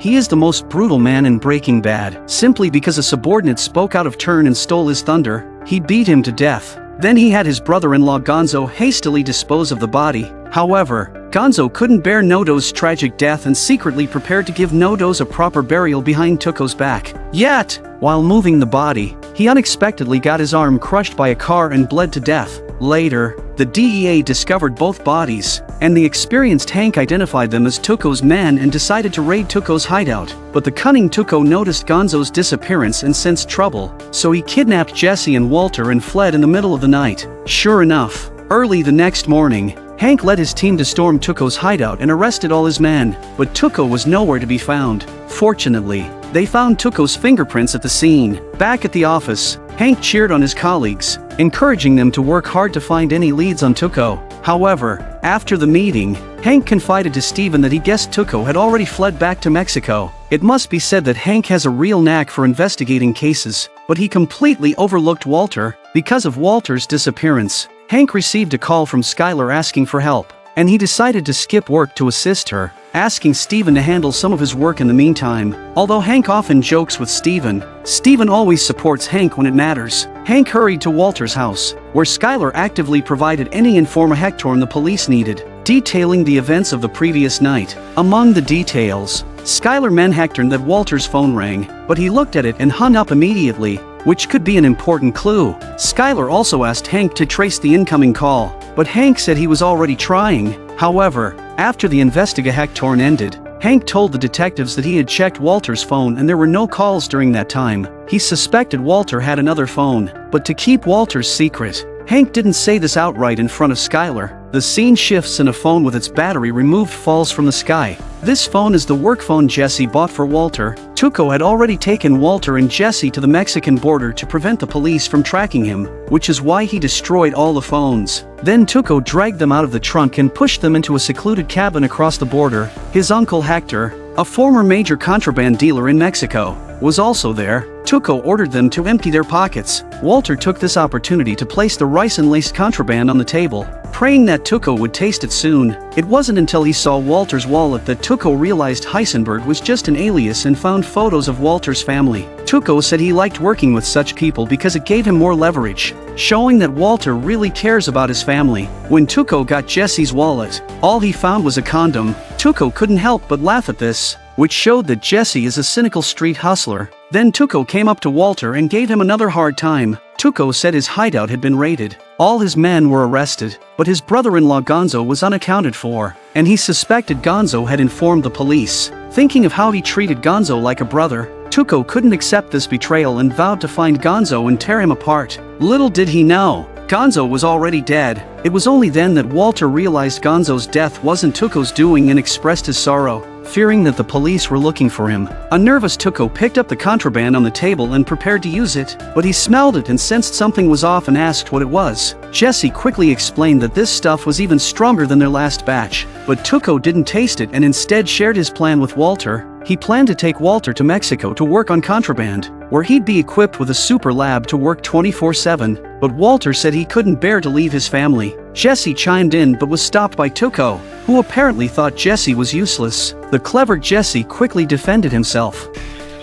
He is the most brutal man in Breaking Bad. Simply because a subordinate spoke out of turn and stole his thunder, he beat him to death. Then he had his brother-in-law Gonzo hastily dispose of the body. However, Gonzo couldn't bear Nodo's tragic death and secretly prepared to give Nodo's a proper burial behind Tuco's back. Yet, while moving the body, he unexpectedly got his arm crushed by a car and bled to death. Later, the DEA discovered both bodies, and the experienced Hank identified them as Tuco's men and decided to raid Tuco's hideout. But the cunning Tuco noticed Gonzo's disappearance and sensed trouble, so he kidnapped Jesse and Walter and fled in the middle of the night. Sure enough, early the next morning, Hank led his team to storm Tuco's hideout and arrested all his men, but Tuco was nowhere to be found. Fortunately, they found Tuco's fingerprints at the scene. Back at the office, Hank cheered on his colleagues, encouraging them to work hard to find any leads on Tuco. However, after the meeting, Hank confided to Steven that he guessed Tuco had already fled back to Mexico. It must be said that Hank has a real knack for investigating cases, but he completely overlooked Walter. Because of Walter's disappearance, Hank received a call from Skylar asking for help, and he decided to skip work to assist her, asking Steven to handle some of his work in the meantime. Although Hank often jokes with Steven, Steven always supports Hank when it matters. Hank hurried to Walter's house, where Skylar actively provided any information the police needed, detailing the events of the previous night. Among the details, Skylar mentioned that Walter's phone rang, but he looked at it and hung up immediately, which could be an important clue. Skylar also asked Hank to trace the incoming call, but Hank said he was already trying. However, after the investigation ended, Hank told the detectives that he had checked Walter's phone and there were no calls during that time. He suspected Walter had another phone, but to keep Walter's secret, Hank didn't say this outright in front of Skylar. The scene shifts and a phone with its battery removed falls from the sky. This phone is the work phone Jesse bought for Walter. Tuco had already taken Walter and Jesse to the Mexican border to prevent the police from tracking him, which is why he destroyed all the phones. Then Tuco dragged them out of the trunk and pushed them into a secluded cabin across the border. His uncle Hector, a former major contraband dealer in Mexico, was also there. Tuco ordered them to empty their pockets. Walter took this opportunity to place the rice and lace contraband on the table, praying that Tuco would taste it soon. It wasn't until he saw Walter's wallet that Tuco realized Heisenberg was just an alias and found photos of Walter's family. Tuco said he liked working with such people because it gave him more leverage, showing that Walter really cares about his family. When Tuco got Jesse's wallet, all he found was a condom. Tuco couldn't help but laugh at this, which showed that Jesse is a cynical street hustler. Then Tuco came up to Walter and gave him another hard time. Tuco said his hideout had been raided. All his men were arrested, but his brother-in-law Gonzo was unaccounted for, and he suspected Gonzo had informed the police. Thinking of how he treated Gonzo like a brother, Tuco couldn't accept this betrayal and vowed to find Gonzo and tear him apart. Little did he know, Gonzo was already dead. It was only then that Walter realized Gonzo's death wasn't Tuco's doing and expressed his sorrow, fearing that the police were looking for him. A nervous Tuco picked up the contraband on the table and prepared to use it, but he smelled it and sensed something was off and asked what it was. Jesse quickly explained that this stuff was even stronger than their last batch, but Tuco didn't taste it and instead shared his plan with Walter. He planned to take Walter to Mexico to work on contraband, where he'd be equipped with a super lab to work 24/7, but Walter said he couldn't bear to leave his family. Jesse chimed in but was stopped by Tuco, who apparently thought Jesse was useless. The clever Jesse quickly defended himself.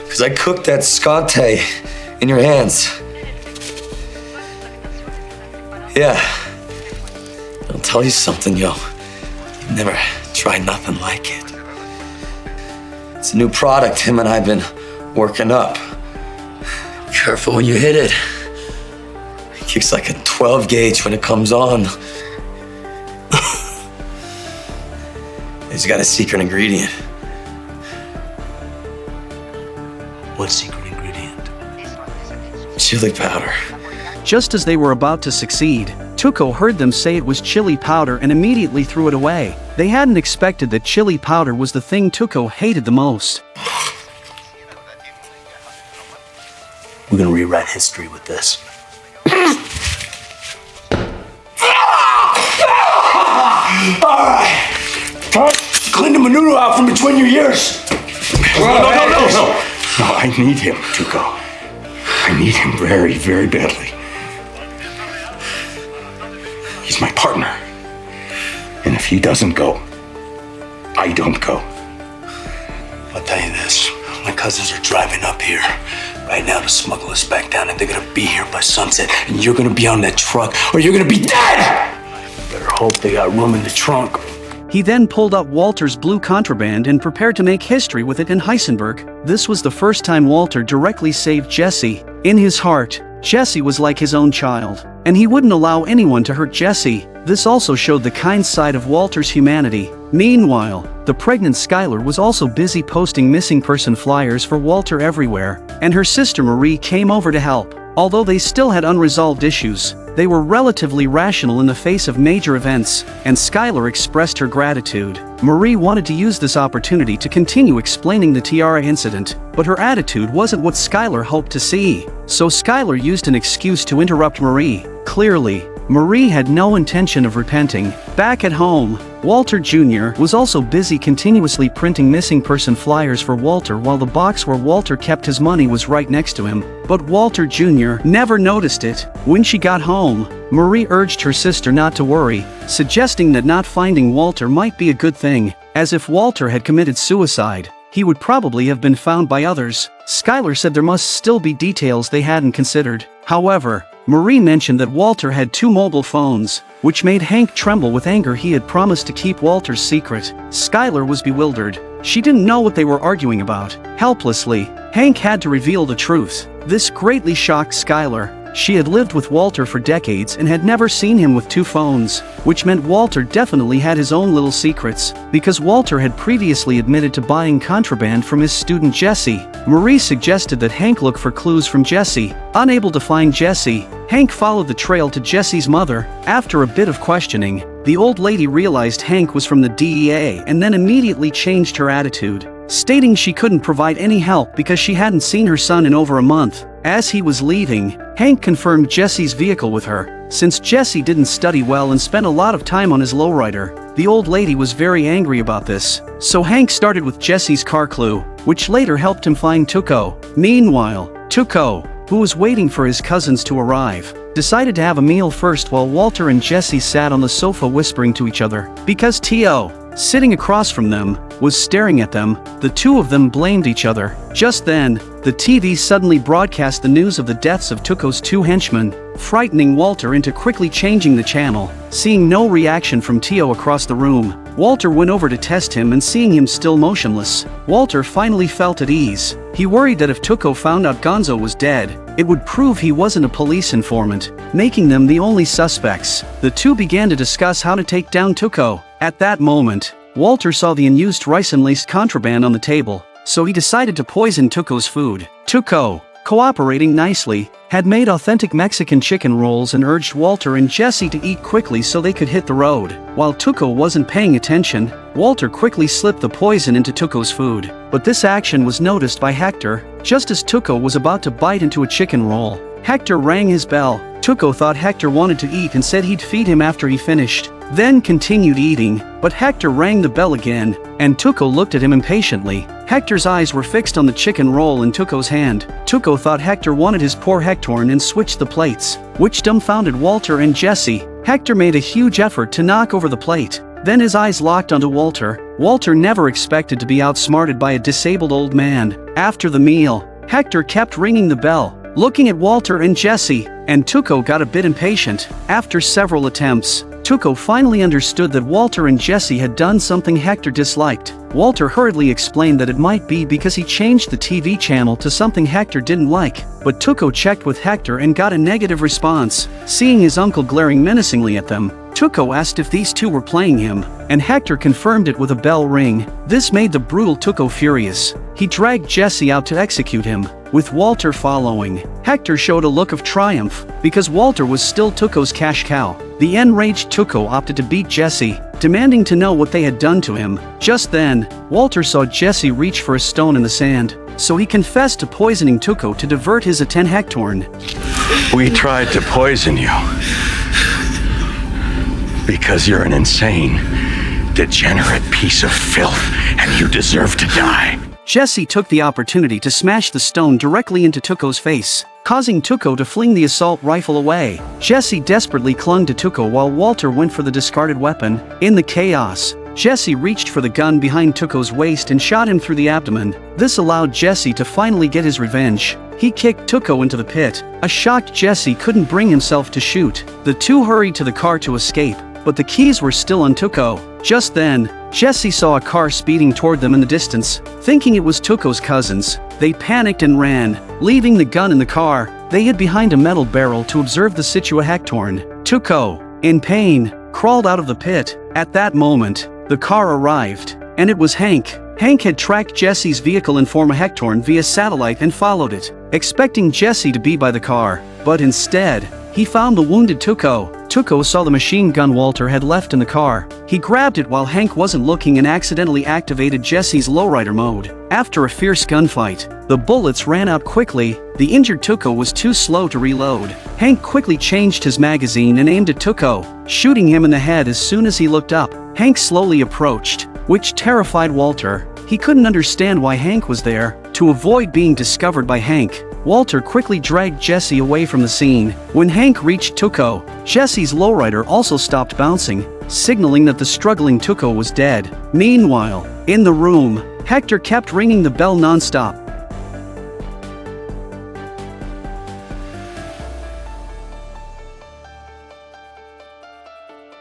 "'Cause I cooked that scante in your hands. Yeah. I'll tell you something, yo. You've never tried nothing like it. It's a new product him and I've been working up. Careful when you hit it. It kicks like a 12 gauge when it comes on. It's got a secret ingredient." What secret ingredient? Chili powder. Just as they were about to succeed, Tuco heard them say it was chili powder and immediately threw it away. They hadn't expected that chili powder was the thing Tuco hated the most. We're gonna rewrite history with this. Alright! Clean the manure out from between your ears! No, I need him, Tuco. I need him very, very badly. He's my partner. And if he doesn't go, I don't go. I'll tell you this. cousins are driving up here right now to smuggle us back down, and they're gonna be here by sunset, and you're gonna be on that truck, or you're gonna be dead! Better hope they got room in the trunk. He then pulled out Walter's blue contraband and prepared to make history with it in Heisenberg. This was the first time Walter directly saved Jesse. In his heart, Jesse was like his own child, and he wouldn't allow anyone to hurt Jesse. This also showed the kind side of Walter's humanity. Meanwhile, the pregnant Skylar was also busy posting missing person flyers for Walter everywhere, and her sister Marie came over to help. Although they still had unresolved issues, they were relatively rational in the face of major events, and Skylar expressed her gratitude. Marie wanted to use this opportunity to continue explaining the tiara incident, but her attitude wasn't what Skylar hoped to see. So Skylar used an excuse to interrupt Marie. Clearly, Marie had no intention of repenting. Back at home, Walter Jr. was also busy continuously printing missing person flyers for Walter while the box where Walter kept his money was right next to him. But Walter Jr. never noticed it. When she got home, Marie urged her sister not to worry, suggesting that not finding Walter might be a good thing, as if Walter had committed suicide, he would probably have been found by others. Skylar said there must still be details they hadn't considered. However, Marie mentioned that Walter had 2 mobile phones, which made Hank tremble with anger. He had promised to keep Walter's secret. Skylar was bewildered. She didn't know what they were arguing about. Helplessly, Hank had to reveal the truth. This greatly shocked Skylar. She had lived with Walter for decades and had never seen him with 2 phones, which meant Walter definitely had his own little secrets, because Walter had previously admitted to buying contraband from his student Jesse. Marie suggested that Hank look for clues from Jesse. Unable to find Jesse, Hank followed the trail to Jesse's mother. After a bit of questioning, the old lady realized Hank was from the DEA and then immediately changed her attitude, stating she couldn't provide any help because she hadn't seen her son in over a month. As he was leaving, Hank confirmed Jesse's vehicle with her. Since Jesse didn't study well and spent a lot of time on his lowrider, the old lady was very angry about this. So Hank started with Jesse's car clue, which later helped him find Tuco. Meanwhile, Tuco, who was waiting for his cousins to arrive, decided to have a meal first while Walter and Jesse sat on the sofa whispering to each other. Because T.O., sitting across from them, was staring at them, the two of them blamed each other. Just then, the TV suddenly broadcast the news of the deaths of Tuco's 2 henchmen, frightening Walter into quickly changing the channel. Seeing no reaction from T.O. across the room, Walter went over to test him, and seeing him still motionless, Walter finally felt at ease. He worried that if Tuco found out Gonzo was dead, it would prove he wasn't a police informant, making them the only suspects. The two began to discuss how to take down Tuco. At that moment, Walter saw the unused rice-laced contraband on the table, so he decided to poison Tuco's food. Tuco, cooperating nicely, had made authentic Mexican chicken rolls and urged Walter and Jesse to eat quickly so they could hit the road. While Tuco wasn't paying attention, Walter quickly slipped the poison into Tuco's food. But this action was noticed by Hector. Just as Tuco was about to bite into a chicken roll, Hector rang his bell. Tuco thought Hector wanted to eat and said he'd feed him after he finished, then continued eating, but Hector rang the bell again, and Tuco looked at him impatiently. Hector's eyes were fixed on the chicken roll in Tuco's hand. Tuco thought Hector wanted his poor Hectorn and switched the plates, which dumbfounded Walter and Jesse. Hector made a huge effort to knock over the plate. Then his eyes locked onto Walter. Walter never expected to be outsmarted by a disabled old man. After the meal, Hector kept ringing the bell, looking at Walter and Jesse, and Tuco got a bit impatient. After several attempts, Tuco finally understood that Walter and Jesse had done something Hector disliked. Walter hurriedly explained that it might be because he changed the TV channel to something Hector didn't like, but Tuco checked with Hector and got a negative response. Seeing his uncle glaring menacingly at them, Tuco asked if these two were playing him, and Hector confirmed it with a bell ring. This made the brutal Tuco furious. He dragged Jesse out to execute him, with Walter following. Hector showed a look of triumph, because Walter was still Tuco's cash cow. The enraged Tuco opted to beat Jesse, demanding to know what they had done to him. Just then, Walter saw Jesse reach for a stone in the sand, so he confessed to poisoning Tuco to divert his attention. Hectorn. We tried to poison you because you're an insane, degenerate piece of filth, and you deserve to die. Jesse took the opportunity to smash the stone directly into Tuco's face, causing Tuco to fling the assault rifle away. Jesse desperately clung to Tuco while Walter went for the discarded weapon. In the chaos, Jesse reached for the gun behind Tuco's waist and shot him through the abdomen. This allowed Jesse to finally get his revenge. He kicked Tuco into the pit. A shocked Jesse couldn't bring himself to shoot. The two hurried to the car to escape, but the keys were still on Tuco. Just then, Jesse saw a car speeding toward them in the distance. Thinking it was Tuco's cousins, they panicked and ran. Leaving the gun in the car, they hid behind a metal barrel to observe the situation. Tuco, in pain, crawled out of the pit. At that moment, the car arrived, and it was Hank. Hank had tracked Jesse's vehicle in form of Hectorn via satellite and followed it, expecting Jesse to be by the car, but instead, he found the wounded Tuco. Tuco saw the machine gun Walter had left in the car. He grabbed it while Hank wasn't looking and accidentally activated Jesse's lowrider mode. After a fierce gunfight, the bullets ran out quickly. The injured Tuco was too slow to reload. Hank quickly changed his magazine and aimed at Tuco, shooting him in the head as soon as he looked up. Hank slowly approached, which terrified Walter. He couldn't understand why Hank was there. To avoid being discovered by Hank, Walter quickly dragged Jesse away from the scene. When Hank reached Tuco, Jesse's lowrider also stopped bouncing, signaling that the struggling Tuco was dead. Meanwhile, in the room, Hector kept ringing the bell non-stop.